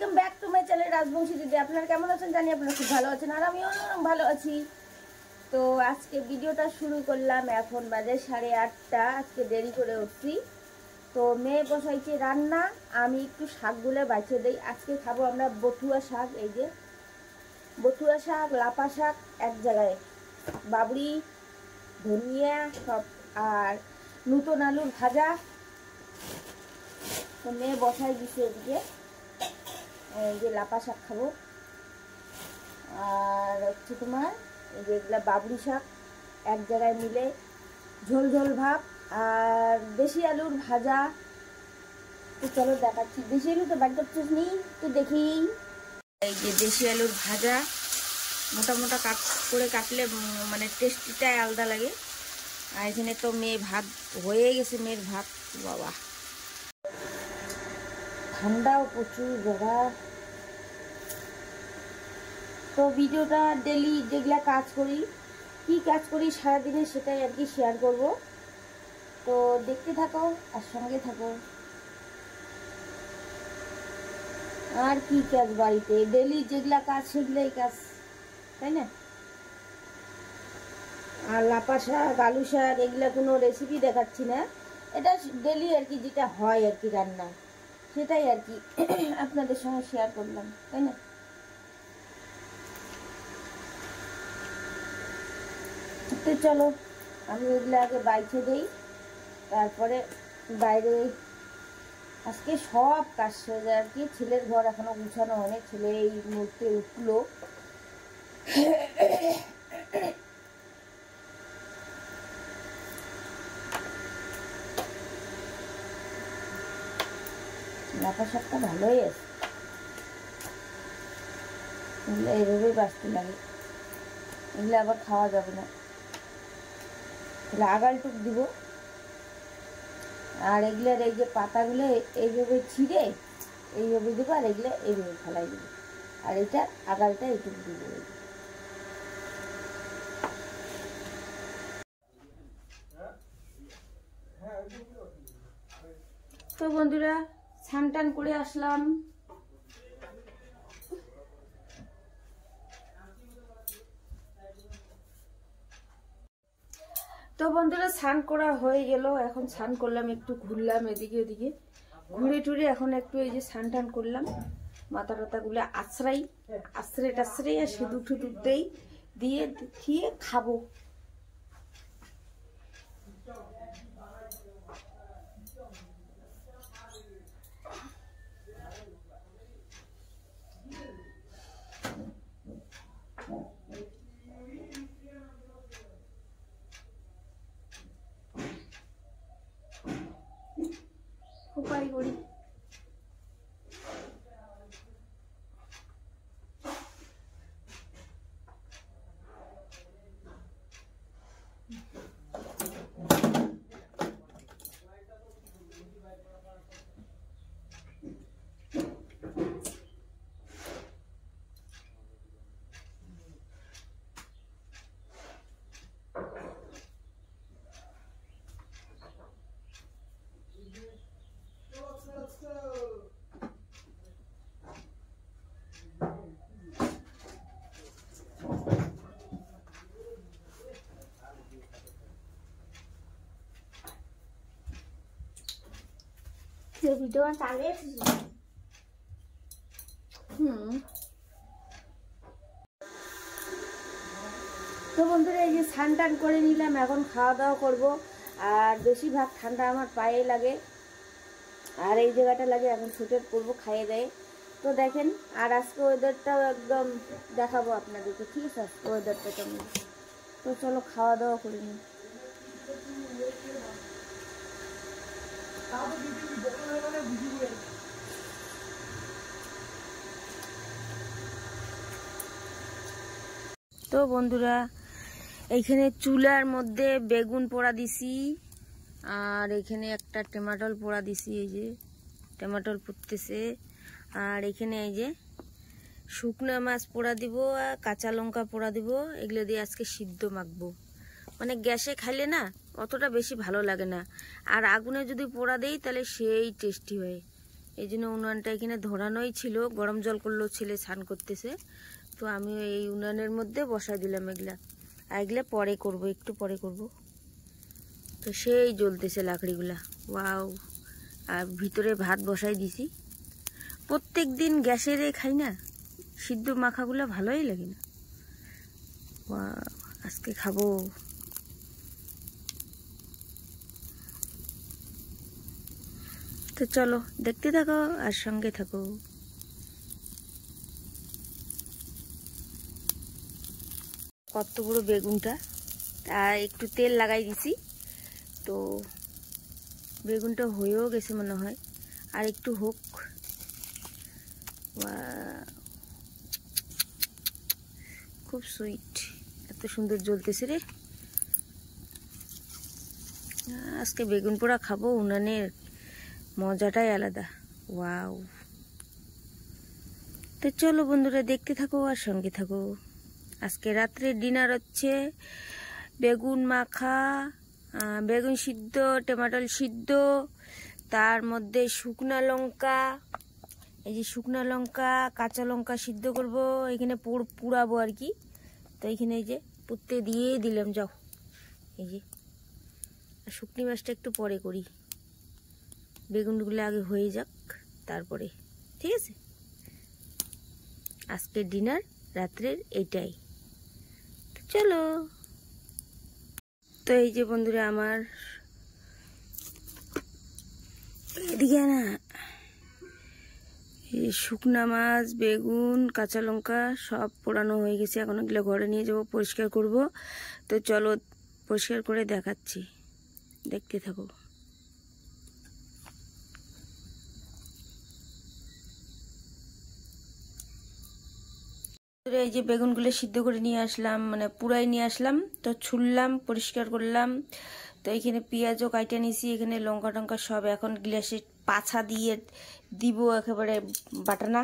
Welcome back to my channel Rajbanshi দিদি। আপনারা কেমন আছেন জানি আপনারা খুব ভালো আছেন, আর আমিও ভালো আছি। তো আজকে ভিডিওটা শুরু করলাম, এখন বাজে 8:30। আজকে দেরি করে উঠছি। তো মেয়ে বসাইছে রান্না, আমি একটু শাকগুলো বাছিয়ে দিই। আজকে খাবো আমরা বটুয়া শাক। এই যে বটুয়া শাক, লাপা শাক এক জায়গায়, বাবরি, ধনিয়া সব, আর নতুন আলুর ভাজা। তো মেয়ে বসাই দিছে এদিকে। এই যে লাপা শাক খাবো, আর হচ্ছে তোমার এই যে এগুলা বাবরি শাক এক জায়গায় মিলে ঝোল ঝোল ভাব, আর দেশি আলুর ভাজা। তো চলো দেখাচ্ছি। দেশি আলু তো বাড়ি করছিস নি, তো দেখি। এই যে দেশি আলুর ভাজা, মোটা মোটা করে কাটলে মানে টেস্টিটাই আলাদা লাগে। আর এখানে তো মেয়ে ভাত হয়ে গেছে, মেয়ের ভাত। বাবা ঠান্ডাও প্রচুর বাবা। তো ভিডিওটা ডেলি যেগুলা কাজ করি, কি কাজ করি সারাদিনে, সেটাই আর কি শেয়ার করব। তো দেখতে থাকো আর সঙ্গে থাকো। আর কি কাজ বাড়িতে ডেলি যেগুলা কাজ, সেগুলাই কাজ, তাই না? আর লাপা শাক, আলু শাক, এগুলা কোনো রেসিপি দেখাচ্ছি না, এটা ডেলি আর কি যেটা হয় আর কি রান্না, সেটাই আর কি আপনাদের সঙ্গে শেয়ার করলাম, তাই না? তো চলো আমি এগুলো আগে বাইছে দেই, তারপরে বাইরে আজকে সব কাজ হয়ে যায় আর কি। ছেলের ঘর এখনো গুছানো হয়নি, ছেলে এই মুহূর্তে উঠলো। লাফা শাকটা ভালোই আছে, এগুলো এইভাবেই বাঁচতে লাগে। এগুলো আবার খাওয়া যাবে না, এগুলো আগালটুক দিব। আর এগুলোর এই যে পাতাগুলো এইভাবে ছিঁড়ে এইভাবে দেবো, আর এগুলো এইভাবে ফেলাই দেবো, আর এটা আগালটা এইটুকু দিব। তো বন্ধুরা স্নান টান করে আসলাম। তো বন্ধুরা স্নান করা হয়ে গেল, এখন স্নান করলাম, একটু ঘুরলাম এদিকে ওদিকে, ঘুরে টুরে এখন একটু এই যে স্নান টান করলাম। মাথা টাথাগুলো আশ্রে টাশ্রে সিঁদুর টুদুর দিয়ে খেয়ে খাবো। উপায় করি। ভিডিও চালে তো বন্ধুরা এই যে স্নান টান করে নিলাম, এখন খাওয়া দাওয়া করবো। আর বেশিরভাগ ঠান্ডা আমার পায়ে লাগে, আর এই জায়গাটা লাগে। এখন সোয়েটার পরবো, খাইয়ে দেয়। তো দেখেন, আর আজকে ওয়েদারটাও একদম দেখাবো আপনাদেরকে, ঠিক আছে? আজকে ওয়েদারটা কেমন। তো চলো খাওয়া দাওয়া করে নিই। তো বন্ধুরা এইখানে চুলার মধ্যে বেগুন পোড়া দিছি, আর এখানে একটা টমেটো পোড়া দিছি। এই যে টমেটো ফুটতেছে। আর এখানে এই যে শুকনো মাছ পোড়া দিব, আর কাঁচা লঙ্কা পোড়া দিব। এগুলো দিয়ে আজকে সিদ্ধ মাখবো। মানে গ্যাসে খাইলে না অতটা বেশি ভালো লাগে না, আর আগুনে যদি পোড়া দেই তাহলে সেই টেস্টি হয়। এই জন্য উনানটা এখানে ধরানোই ছিল, গরম জল করলো, ছেলে স্নান করতেছে, তো আমি এই উনানের মধ্যে বসাই দিলাম এগুলা। আর এগুলা পরে করব, একটু পরে করব। তো সেই জ্বলতেছে লাকড়িগুলা, ওয়াও। আর ভিতরে ভাত বসাই দিছি। প্রত্যেক দিন গ্যাসের খাই না, সিদ্ধ মাখাগুলো ভালোই লাগে না। আজকে খাবো। তো চলো দেখতে থাকো আর সঙ্গে থাকো। কত বড় বেগুনটা, আর একটু তেল লাগাই দিছি, তো বেগুনটা হয়েও গেছে মনে হয়, আর একটু হোক। খুব সুইট, এত সুন্দর জ্বলতেছে রে। আজকে বেগুন পোড়া খাবো, উনানের মজাটাই আলাদা। ওয়াও। তো চলো বন্ধুরা দেখতে থাকো আর সঙ্গে থাকো। আজকে রাত্রের ডিনার হচ্ছে বেগুন মাখা, বেগুন সিদ্ধ, টমেটো সিদ্ধ, তার মধ্যে শুকনা লঙ্কা, এই যে শুকনা লঙ্কা, কাঁচা লঙ্কা সিদ্ধ করব, এখানে পুড়াবো আর কি। তো এইখানে এই যে পুড়তে দিয়ে দিলাম, যাও। এই যে শুকনি মাছটা একটু পরে করি, বেগুনগুলো আগে হয়ে যাক তারপরে, ঠিক আছে। আজকের ডিনার রাত্রের এইটাই, চলো। তো এই যে বন্ধুরা আমার এদিকে না শুকনা মাছ, বেগুন, কাঁচা লঙ্কা সব পোড়ানো হয়ে গেছে। এখন এগুলো ঘরে নিয়ে যাবো, পরিষ্কার করব। তো চলো পরিষ্কার করে দেখাচ্ছি, দেখতে থাকো। এই যে বেগুনগুলো সিদ্ধ করে নিয়ে আসলাম, মানে পুরাই নিয়ে আসলাম। তো ছুললাম, পরিষ্কার করলাম। তো এখানে পেঁয়াজও কাইটে নিছি, এখানে লঙ্কা টঙ্কা সব এখন গ্লাসে পাছা দিয়ে দিব একেবারে বাটানা।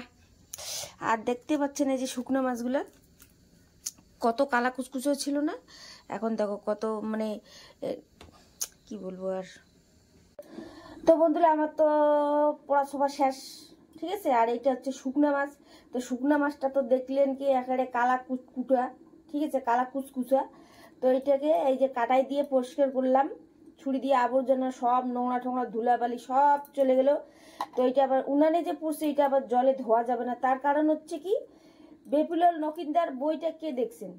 আর দেখতে পাচ্ছেন এই যে শুকনো মাছগুলো কত কালা কুচকুচো ছিল না, এখন দেখো কত, মানে কি বলবো আর। তো বন্ধুরা আমার তো পড়াশোনা শেষ, ঠিক আছে। আর এটা হচ্ছে শুকনা মাছ। তো শুকনা মাছটা তো দেখলেন কি একেবারে কালা কুচকুচা, ঠিক আছে, কালা কুচকুচা। তো এটাকে এই যে কাটাই দিয়ে পরিষ্কার করলাম, ছুরি দিয়ে আবর্জনা সব নোংরা টোংরা ধুলাবালি সব চলে গেল। তো এটা আবার উনানে যে পড়ছে, এটা আবার জলে ধোয়া যাবে না। তার কারণ হচ্ছে কি, বেপুলাল নকিন্দার বইটা কে দেখছেন,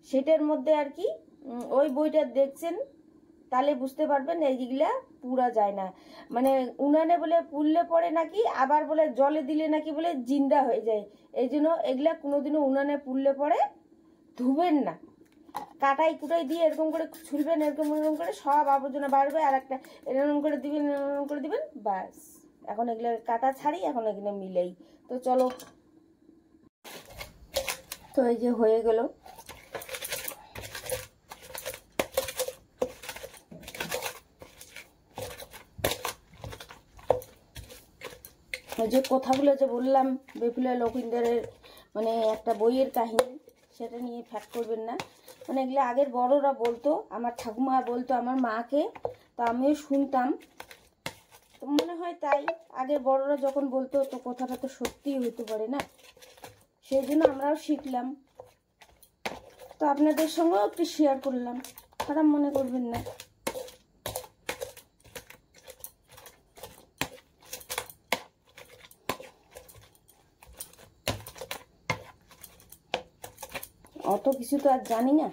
সেটার মধ্যে আর কি ওই বইটা দেখছেন, তাহলে বুঝতে পারবেন এইগুলা পুরা যায় না। মানে উনানে বলে পুড়লে পরে নাকি, আবার বলে জলে দিলে নাকি বলে জিন্দা হয়ে যায়। এই জন্য এগুলা কোনোদিনও উনানে পুড়লে পরে ধুবেন না। কাটাই কুটাই দিয়ে এরকম করে ছুলবেন, এরকম এরকম করে সব আবর্জনা বাড়বে, আর একটা এরকম করে দিবেন, এরকম করে দিবেন, বাস। এখন এগুলো কাটা ছাড়ি, এখন এগুলো মিলেই। তো চলো, তো এই যে হয়ে গেল। ওই যে কথাগুলো যে বললাম বেপুলাল লকিন্দারের, মানে একটা বইয়ের কাহিনী, সেটা নিয়ে ফ্যাক করবেন না। মানে এগুলো আগের বড়রা বলতো, আমার ঠাকুমা বলতো আমার মাকে, তো আমিও শুনতাম। তো মনে হয় তাই আগের বড়রা যখন বলতো, তো কথাটা তো সত্যিই হতে পারে না, সেই জন্য আমরাও শিখলাম। তো আপনাদের সঙ্গেও একটু শেয়ার করলাম, খারাপ মনে করবেন না। অত কিছু তো আর জানি না,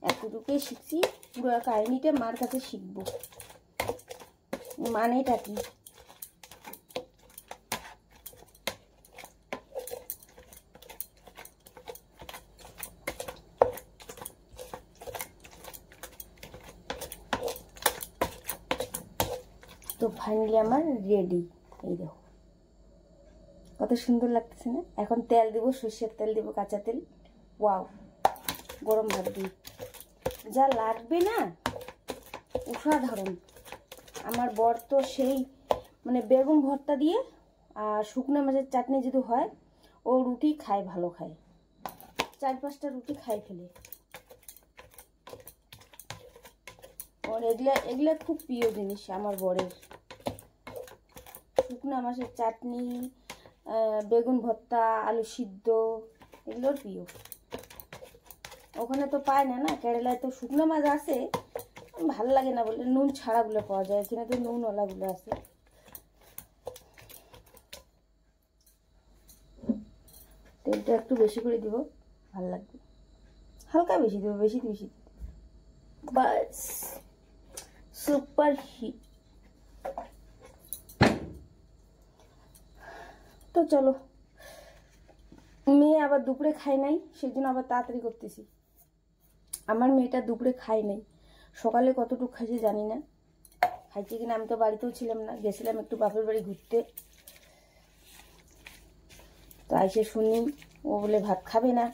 এতটুকুই শিখছি। পুরো কাহিনীটা মার কাছে শিখবো, মানেটা কি। তো ফাইনালি আমার রেডি, এই দেখো কত সুন্দর লাগতেছে না। এখন তেল দিব, সর্ষের তেল দিব, কাঁচা তেল। ওয়াও, গরম ভাত দিই, যা লাগবে না অসাধারণ। আমার বর তো সেই, মানে বেগুন ভর্তা দিয়ে আর শুকনো মাছের চাটনি যদি হয়, ও রুটি খায়, ভালো খায়, 4-5টা রুটি খাই ফেলে। ওর এগুলা খুব প্রিয় জিনিস আমার বরের। শুকনা মাছের চাটনি, বেগুন ভর্তা, আলু সিদ্ধ এগুলোর প্রিয়। ওখানে তো পায় না, না কেরালায় তো শুকনো মাছ আছে, ভালো লাগে না বলে নুন ছাড়াগুলো পাওয়া যায়, এখানে তো নুনওয়ালাগুলো আছে। তেলটা একটু বেশি করে দিব, ভালো লাগবে। হালকা বেশি দেবো, বেশি বেশি বাস, সুপার হিট। তো চলো, মেয়ে আবার দুপুরে খায় নাই, সেই জন্য আবার তাড়াতাড়ি করতেছি। আমার মেয়েটা দুপুরে খায় নাই, সকালে কতটুকু খাইছে জানি না, খাইছে কিনা। আমি তো বাড়িতেও ছিলাম না, গেছিলাম একটু বাপের বাড়ি ঘুরতে। তো আইসে শুনি ও বলে ভাত খাবে না।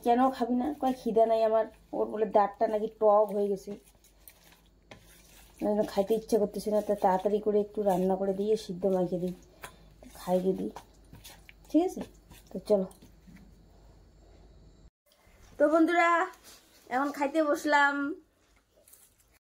কেন খাবি না? কয় খিদা নাই আমার। ওর বলে দাঁতটা নাকি টক হয়ে গেছে, খাইতে ইচ্ছা করতেছে না। তা তাড়াতাড়ি করে একটু রান্না করে দিয়ে সিদ্ধ মাখিয়ে দিই, খাইয়ে দিই। ঠিক আছে, তো চলো। তো বন্ধুরা এখন খাইতে বসলাম।